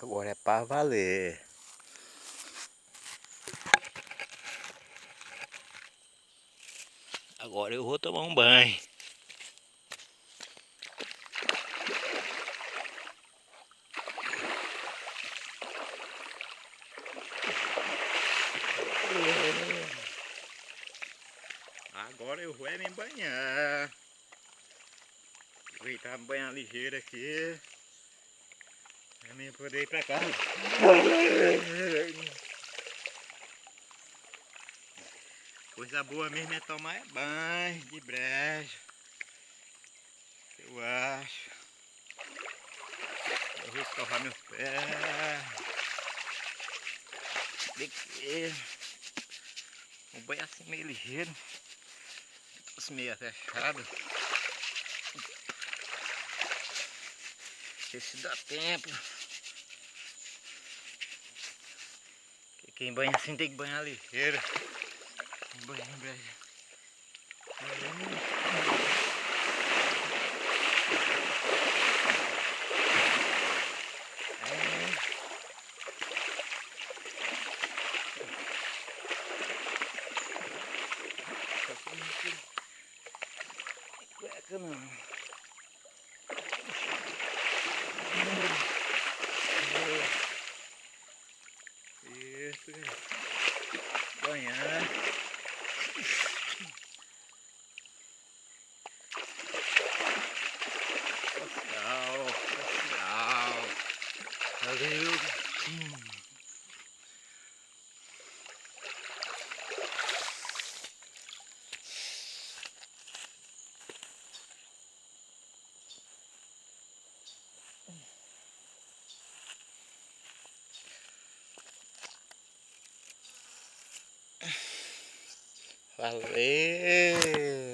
Agora é pra valer. Agora eu vou tomar um banho. Agora eu vou me banhar. Aproveitar me banhar ligeiro aqui. Pra mim poder ir pra casa. Coisa boa mesmo é tomar banho de brejo. Eu acho. Eu vou escovar meus pés. De que um banho assim meio ligeiro. Os meio fechados. Ver se dá tempo. Porque quem banha assim tem que banhar ligeiro. Banho em brejo. Cueca não. Isso, banhar. Social, social. Valeu. Valeu.